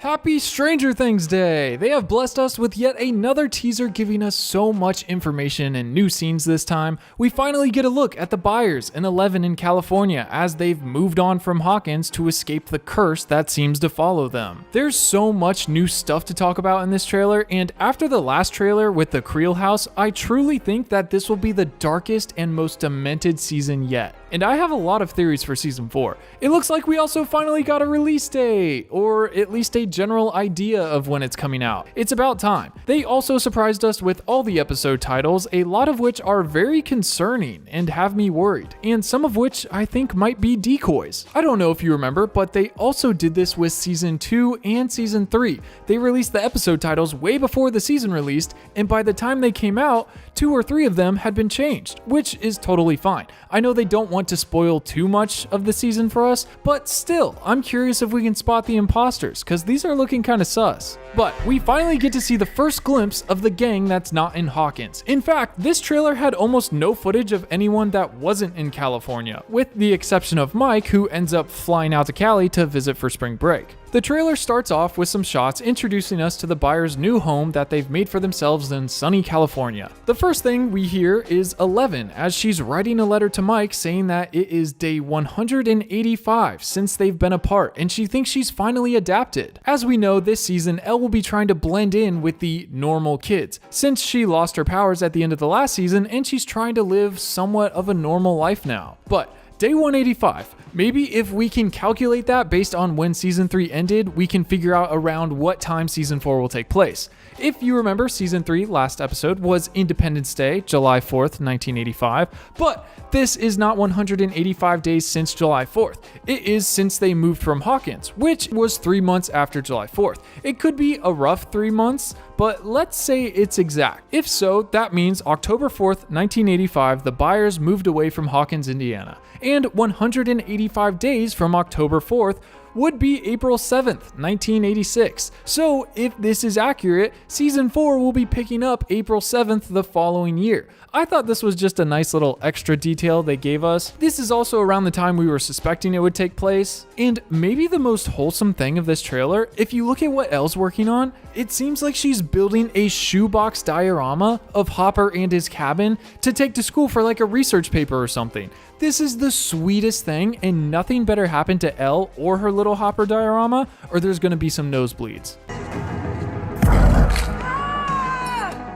Happy Stranger Things Day! They have blessed us with yet another teaser giving us so much information and new scenes this time. We finally get a look at the Byers and 11 in California as they've moved on from Hawkins to escape the curse that seems to follow them. There's so much new stuff to talk about in this trailer, and after the last trailer with the Creel house, I truly think that this will be the darkest and most demented season yet. And I have a lot of theories for season 4. It looks like we also finally got a release date, or at least a general idea of when it's coming out. It's about time. They also surprised us with all the episode titles, a lot of which are very concerning and have me worried, and some of which I think might be decoys. I don't know if you remember, but they also did this with season 2 and season 3. They released the episode titles way before the season released, and by the time they came out, 2 or 3 of them had been changed, which is totally fine. I know they don't want to spoil too much of the season for us, but still, I'm curious if we can spot the imposters, because these are looking kind of sus. But we finally get to see the first glimpse of the gang that's not in Hawkins. In fact, this trailer had almost no footage of anyone that wasn't in California, with the exception of Mike, who ends up flying out to Cali to visit for spring break. The trailer starts off with some shots introducing us to the Byers' new home that they've made for themselves in sunny California. The first thing we hear is 11 as she's writing a letter to Mike saying that it is day 185 since they've been apart and she thinks she's finally adapted. As we know, this season Elle will be trying to blend in with the normal kids since she lost her powers at the end of the last season and she's trying to live somewhat of a normal life now. But day 185. Maybe if we can calculate that based on when season 3 ended, we can figure out around what time season 4 will take place. If you remember, season 3 last episode was Independence Day, July 4th, 1985, but this is not 185 days since July 4th. It is since they moved from Hawkins, which was 3 months after July 4th. It could be a rough 3 months, but let's say it's exact. If so, that means October 4th, 1985, the Byers moved away from Hawkins, Indiana. And 185 days from October 4th would be April 7th, 1986. So if this is accurate, season 4 will be picking up April 7th the following year. I thought this was just a nice little extra detail they gave us. This is also around the time we were suspecting it would take place. And maybe the most wholesome thing of this trailer, if you look at what Elle's working on, it seems like she's building a shoebox diorama of Hopper and his cabin to take to school for like a research paper or something. This is the sweetest thing, and nothing better happened to Elle or her little Hopper diorama, or there's gonna be some nosebleeds.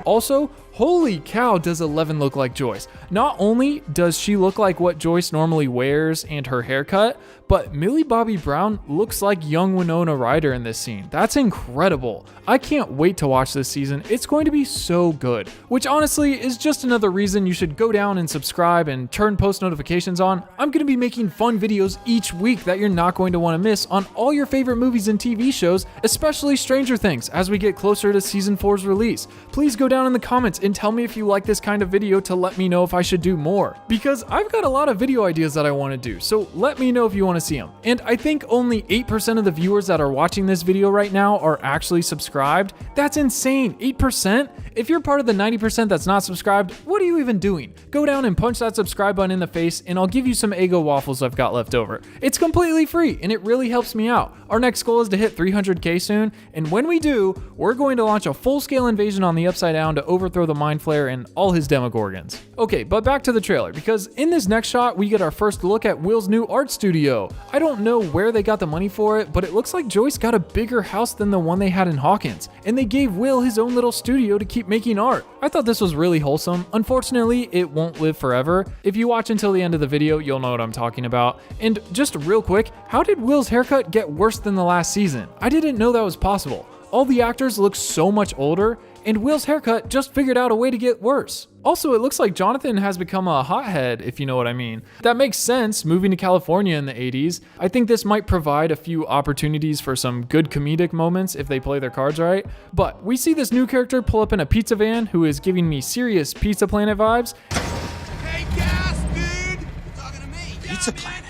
Also, holy cow, does 11 look like Joyce. Not only does she look like what Joyce normally wears and her haircut, but Millie Bobby Brown looks like young Winona Ryder in this scene. That's incredible. I can't wait to watch this season. It's going to be so good, which honestly is just another reason you should go down and subscribe and turn post notifications on. I'm going to be making fun videos each week that you're not going to want to miss on all your favorite movies and TV shows, especially Stranger Things, as we get closer to season 4's release. Please go down in the comments and tell me if you like this kind of video to let me know if I should do more, because I've got a lot of video ideas that I want to do, so let me know if you want to see them. And I think only 8% of the viewers that are watching this video right now are actually subscribed. That's insane. 8%? If you're part of the 90% that's not subscribed, what are you even doing? Go down and punch that subscribe button in the face and I'll give you some Eggo waffles I've got left over. It's completely free and it really helps me out. Our next goal is to hit 300k soon, and when we do, we're going to launch a full-scale invasion on the Upside Down to overthrow the Mind Flayer and all his Demogorgons. Okay, but back to the trailer, because in this next shot, we get our first look at Will's new art studio. I don't know where they got the money for it, but it looks like Joyce got a bigger house than the one they had in Hawkins, and they gave Will his own little studio to keep making art. I thought this was really wholesome. Unfortunately, it won't live forever. If you watch until the end of the video, you'll know what I'm talking about. And just real quick, how did Will's haircut get worse than the last season? I didn't know that was possible. All the actors look so much older, and Will's haircut just figured out a way to get worse. Also, it looks like Jonathan has become a hothead, if you know what I mean. That makes sense, moving to California in the 80s. I think this might provide a few opportunities for some good comedic moments if they play their cards right. But we see this new character pull up in a pizza van who is giving me serious Pizza Planet vibes. Hey, gas, dude! You're talking to me. Pizza Planet.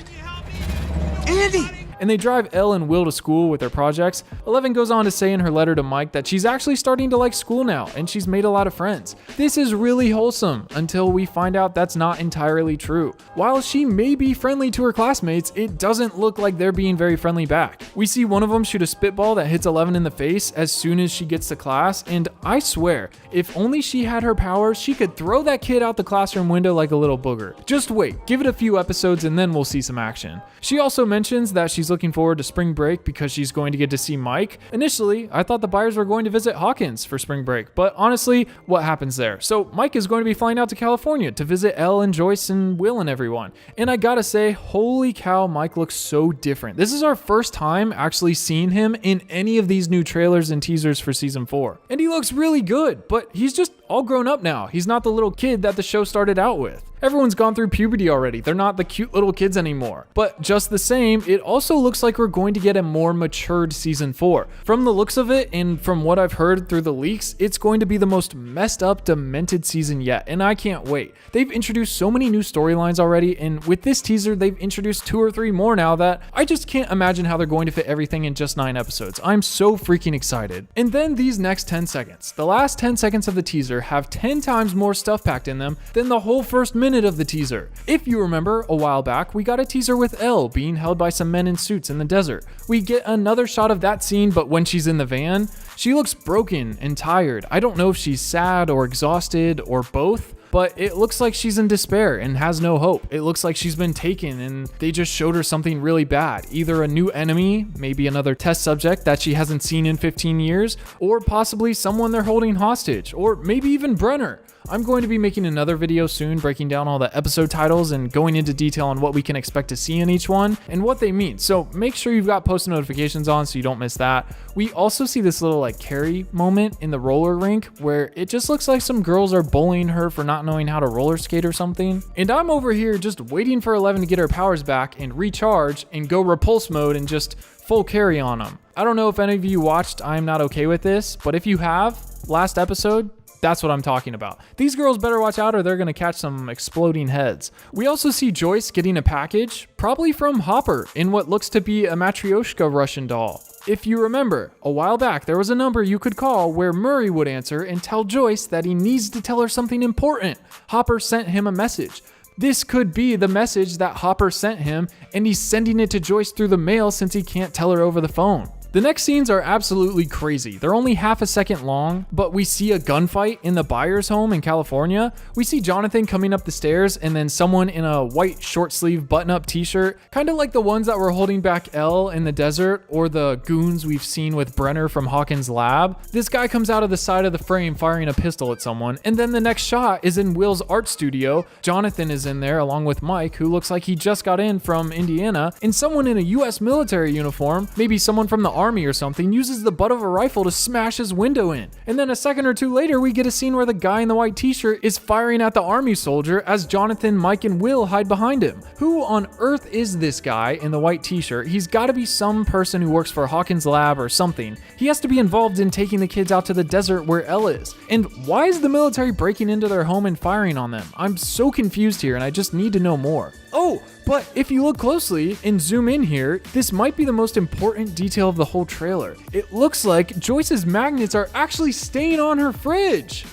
Andy! and they drive Elle and Will to school with their projects. 11 goes on to say in her letter to Mike that she's actually starting to like school now, and she's made a lot of friends. This is really wholesome until we find out that's not entirely true. While she may be friendly to her classmates, it doesn't look like they're being very friendly back. We see one of them shoot a spitball that hits 11 in the face as soon as she gets to class, and I swear, if only she had her powers, she could throw that kid out the classroom window like a little booger. Just wait, give it a few episodes and then we'll see some action. She also mentions that she's looking forward to spring break because she's going to get to see Mike. Initially, I thought the Byers were going to visit Hawkins for spring break, but honestly, what happens there? So Mike is going to be flying out to California to visit Elle and Joyce and Will and everyone. And I gotta say, holy cow, Mike looks so different. This is our first time actually seeing him in any of these new trailers and teasers for season 4. And he looks really good, but he's just all grown up now. He's not the little kid that the show started out with. Everyone's gone through puberty already. They're not the cute little kids anymore. But just the same, it also looks like we're going to get a more matured season 4. From the looks of it and from what I've heard through the leaks, it's going to be the most messed up, demented season yet, and I can't wait. They've introduced so many new storylines already, and with this teaser, they've introduced 2 or 3 more now that I just can't imagine how they're going to fit everything in just 9 episodes. I'm so freaking excited. And then these next 10 seconds. The last 10 seconds of the teaser have 10 times more stuff packed in them than the whole first minute of the teaser. If you remember, a while back, we got a teaser with Elle being held by some men in suits in the desert. We get another shot of that scene, but when she's in the van, she looks broken and tired. I don't know if she's sad or exhausted or both, but it looks like she's in despair and has no hope. It looks like she's been taken and they just showed her something really bad. Either a new enemy, maybe another test subject that she hasn't seen in 15 years, or possibly someone they're holding hostage, or maybe even Brenner. I'm going to be making another video soon breaking down all the episode titles and going into detail on what we can expect to see in each one and what they mean. So make sure you've got post notifications on so you don't miss that. We also see this little keery moment in the roller rink where it just looks like some girls are bullying her for not knowing how to roller skate or something. And I'm over here just waiting for 11 to get her powers back and recharge and go repulse mode and just full carry on them. I don't know if any of you watched I'm Not Okay With This, but if you have, last episode, that's what I'm talking about. These girls better watch out or they're gonna catch some exploding heads. We also see Joyce getting a package, probably from Hopper, in what looks to be a Matryoshka Russian doll. If you remember, a while back there was a number you could call where Murray would answer and tell Joyce that he needs to tell her something important. Hopper sent him a message. This could be the message that Hopper sent him, and he's sending it to Joyce through the mail since he can't tell her over the phone. The next scenes are absolutely crazy. They're only half a second long, but we see a gunfight in the Byers home in California. We see Jonathan coming up the stairs and then someone in a white short sleeve button up t-shirt, kind of like the ones that were holding back Elle in the desert or the goons we've seen with Brenner from Hawkins' lab. This guy comes out of the side of the frame firing a pistol at someone, and then the next shot is in Will's art studio. Jonathan is in there along with Mike, who looks like he just got in from Indiana, and someone in a US military uniform, maybe someone from the army or something, uses the butt of a rifle to smash his window in. And then a second or two later, we get a scene where the guy in the white t-shirt is firing at the army soldier as Jonathan, Mike, and Will hide behind him. Who on earth is this guy in the white t-shirt? He's got to be some person who works for Hawkins' lab or something. He has to be involved in taking the kids out to the desert where Elle is. And why is the military breaking into their home and firing on them? I'm so confused here and I just need to know more. Oh, but if you look closely and zoom in here, this might be the most important detail of the whole trailer. It looks like Joyce's magnets are actually staying on her fridge.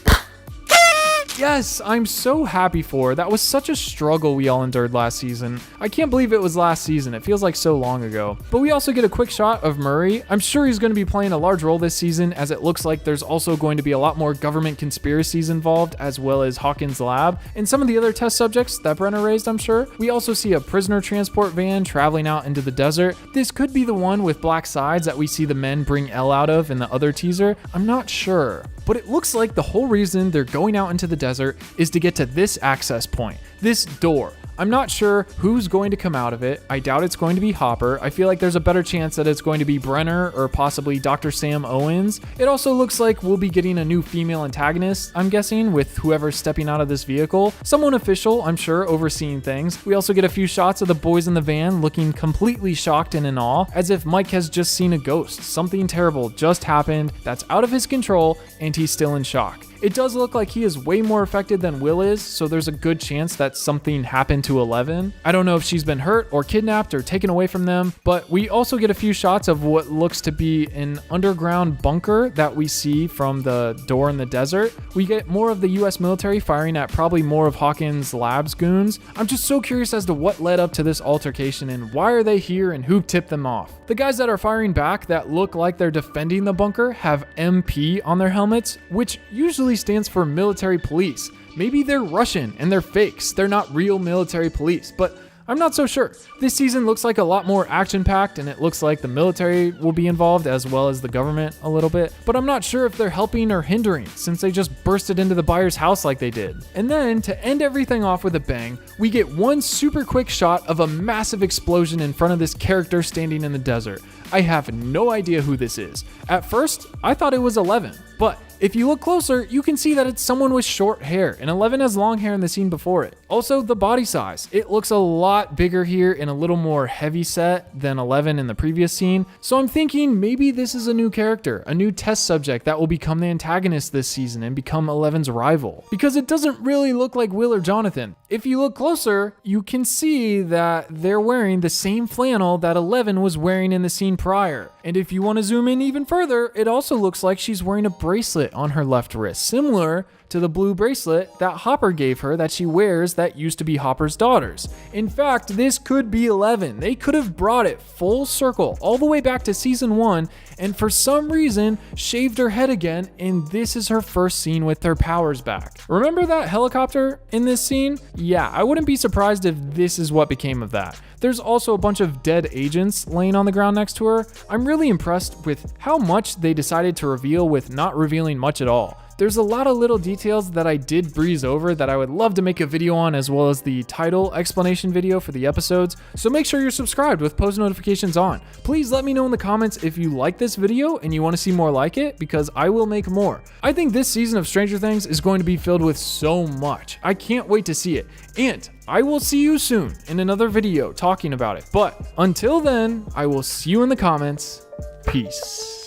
Yes, I'm so happy for her. That was such a struggle we all endured last season. I can't believe it was last season. It feels like so long ago. But we also get a quick shot of Murray. I'm sure he's going to be playing a large role this season, as it looks like there's also going to be a lot more government conspiracies involved, as well as Hawkins' lab and some of the other test subjects that Brenner raised, I'm sure. We also see a prisoner transport van traveling out into the desert. This could be the one with black sides that we see the men bring Elle out of in the other teaser. I'm not sure. But it looks like the whole reason they're going out into the desert is to get to this access point, this door. I'm not sure who's going to come out of it. I doubt it's going to be Hopper. I feel like there's a better chance that it's going to be Brenner or possibly Dr. Sam Owens. It also looks like we'll be getting a new female antagonist, I'm guessing, with whoever's stepping out of this vehicle. Someone official, I'm sure, overseeing things. We also get a few shots of the boys in the van looking completely shocked and in awe, as if Mike has just seen a ghost. Something terrible just happened that's out of his control and he's still in shock. It does look like he is way more affected than Will is, so there's a good chance that something happened to 11. I don't know if she's been hurt or kidnapped or taken away from them, but we also get a few shots of what looks to be an underground bunker that we see from the door in the desert. We get more of the US military firing at probably more of Hawkins' labs goons. I'm just so curious as to what led up to this altercation and why are they here and who tipped them off. The guys that are firing back that look like they're defending the bunker have MP on their helmets, which usually stands for military police. Maybe they're Russian and they're fakes. They're not real military police, but I'm not so sure. This season looks like a lot more action-packed, and it looks like the military will be involved as well as the government a little bit, but I'm not sure if they're helping or hindering since they just bursted into the Byers' house like they did. And then, to end everything off with a bang, we get one super quick shot of a massive explosion in front of this character standing in the desert. I have no idea who this is. At first, I thought it was 11, but if you look closer, you can see that it's someone with short hair, and 11 has long hair in the scene before it. Also, the body size. It looks a lot bigger here and a little more heavy set than 11 in the previous scene, so I'm thinking maybe this is a new character, a new test subject that will become the antagonist this season and become 11's rival, because it doesn't really look like Will or Jonathan. If you look closer, you can see that they're wearing the same flannel that 11 was wearing in the scene prior. And if you want to zoom in even further, it also looks like she's wearing a bracelet on her left wrist, similar to the blue bracelet that Hopper gave her that she wears that used to be Hopper's daughter's. In fact, this could be 11. They could have brought it full circle all the way back to season 1 and for some reason shaved her head again, and this is her first scene with her powers back. Remember that helicopter in this scene? Yeah, I wouldn't be surprised if this is what became of that. There's also a bunch of dead agents laying on the ground next to her. I'm really impressed with how much they decided to reveal with not revealing much at all. There's a lot of little details that I did breeze over that I would love to make a video on, as well as the title explanation video for the episodes, so make sure you're subscribed with post notifications on. Please let me know in the comments if you like this video and you want to see more like it, because I will make more. I think this season of Stranger Things is going to be filled with so much. I can't wait to see it, and I will see you soon in another video talking about it. But until then, I will see you in the comments. Peace.